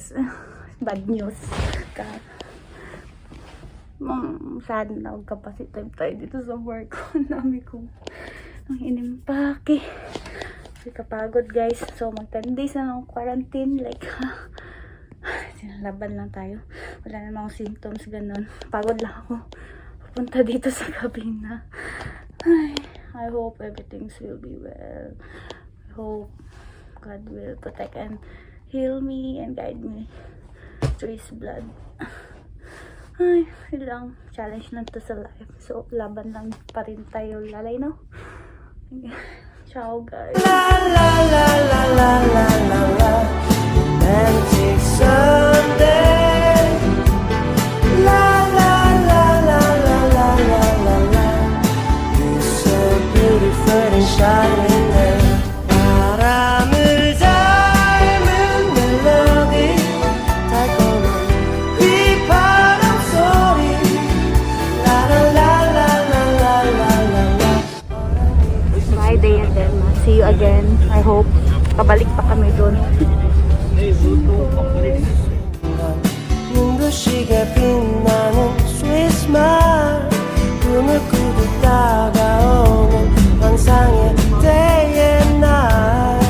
guys. Bad news. Sad na huwag kapasi time tayo dito sa work ko. Ang dami kong inimpake. Kapagod guys. So mag 10 days na ng quarantine. Like, sinalaban lang tayo. Wala namang symptoms, ganun. Pagod lang ako. Punta dito sa kabina. I hope everything will be well. I hope God will protect and heal me and guide me through His blood. Ay, ilang challenge na to sa life. So, laban lang pa rin tayo. Lalay, no? Ciao, guys. La la la la la la la la. Romantic Sunday. La la la la la la la la la. You're so beautiful and shining there. 바람을 닮은 멜로디. 달콤한 휘파람 소리. La la la la la la la la la. Bye, Diadema. See you again. I hope kabalik pa kami doon. 눈부시게 빛나는 sweet smile 꿈을 꾸듯 다가오는 환상의 day and night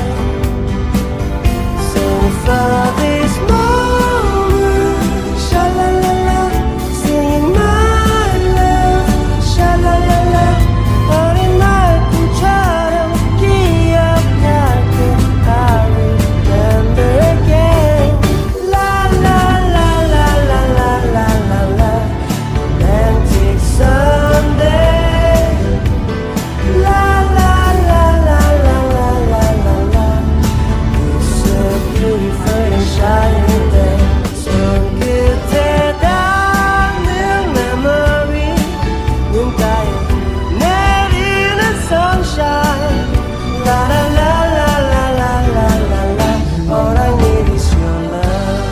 Sing for this moment Sha-la-la-la Singing my love Sha-la-la-la 어린 날꿈처럼 기억할게 I remember again La la la la la la la la la Romantic Sunday La la la la la la la la la You're so beautiful and shining there 손끝에 닿는 memory 눈가에 내리는 sunshine La la la la la la la la la All I need is your love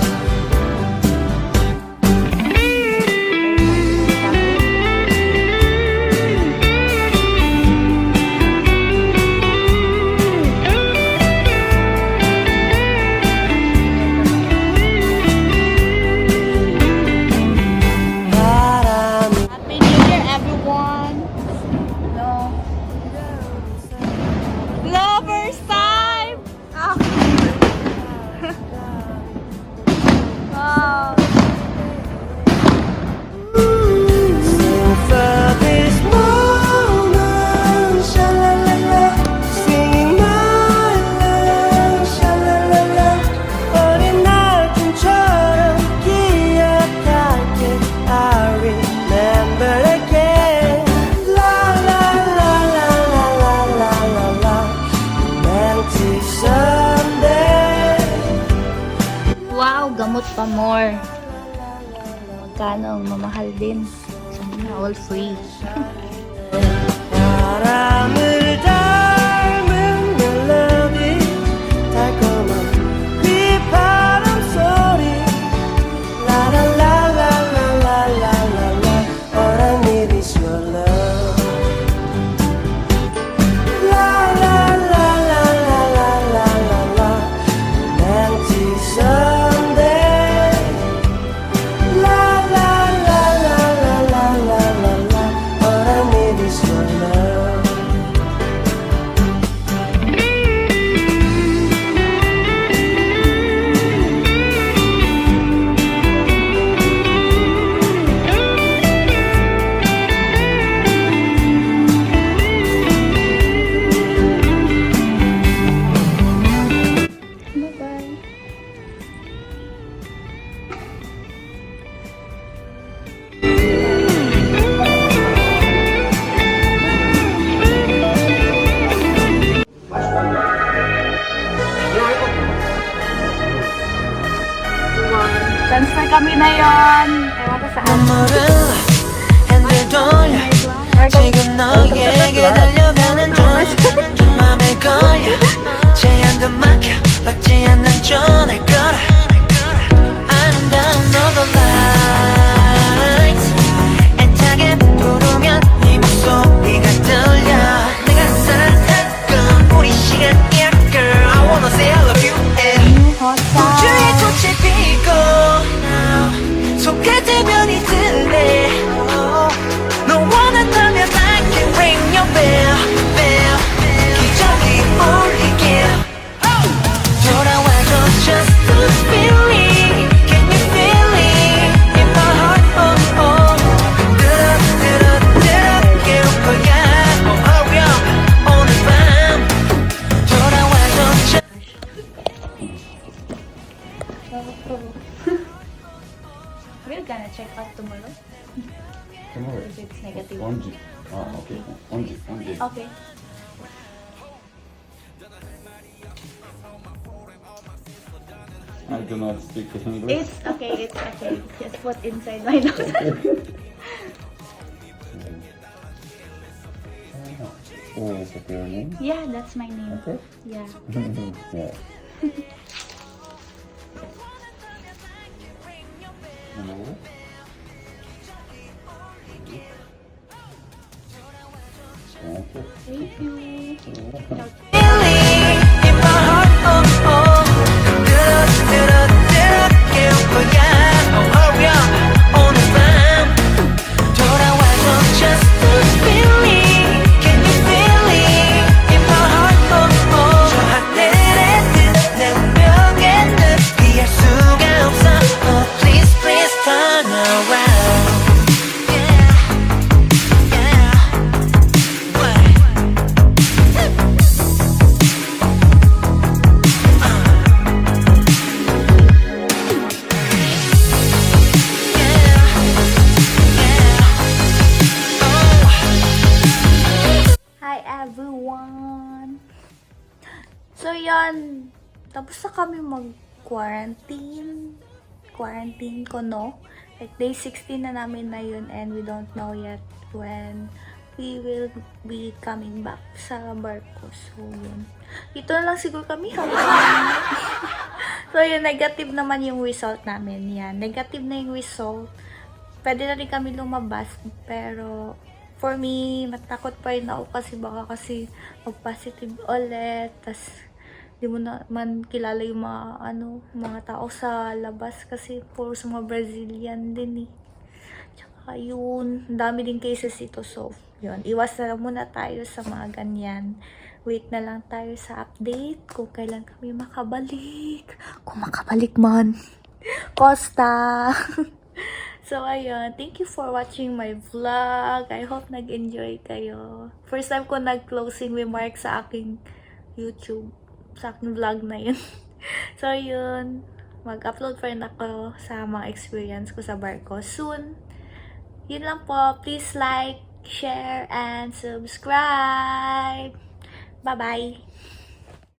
바람이 Happy New Year, everyone! No. Lovers time! Ah. Wow. Sing for this moment, sha-la-la-la. Singing my love, sha-la-la-la. 어린 날쯤처럼 기억할게. I remember again. La la la la la la la la la. Romantic Sunday. Wow, gamot pa more. Magkano? Mamahal din. Sana all free. 바람을 닮은 멜로디 달콤한 휘파람 소리 라라라라라라라라라 All I need is your love 라라라라라라라라 Romantic Sunday 라라라라라라라라 All I need is your love Bye-bye. Transfer kami na yon. Ewan ko saan. 눈물을 핸들 돌려 지금 너에게 달려가는 중 맘에 걸려 제한도 막혀 받지 않는 전할 거라 아름다운 너도 lights 애타게 부르면 네 목소리가 들려 내가 사랑했던 우리 시간이야 girl I wanna say I love you and 우주의 꽃이 피고 okay. Only. Okay. I do not speak English. It's okay. Just put inside my nose. Oh, is it your name? Yeah, that's my name. Okay. Yeah. Yeah. Hello? Thank you. Thank you. Please, please turn around. Hi everyone! So yan, tapos na kami mag-quarantine. Quarantine ko, no? Like day 16 na namin na yun and we don't know yet when we will be coming back sa barko. So yun. Ito na lang siguro kami So yun, negative naman yung result namin. Yan, negative na yung result. Pwede na rin kami lumabas pero for me, matakot pa rin ako kasi baka kasi mag-positive ulit. Tas, di mo naman kilala yung mga tao sa labas kasi puro sa mga Brazilian din eh. Tsaka yun, dami din cases ito. So, yun, iwas na lang muna tayo sa mga ganyan. Wait na lang tayo sa update kung kailan kami makabalik. Kung makabalik man. Costa! So, ayun. Thank you for watching my vlog. I hope nag-enjoy kayo. First time ko nag-closing remark sa aking YouTube. Sa aking vlog na yun. So, yun. Mag-upload pa rin ako sa mga experience ko sa barko soon. Yun lang po. Please like, share, and subscribe. Bye-bye!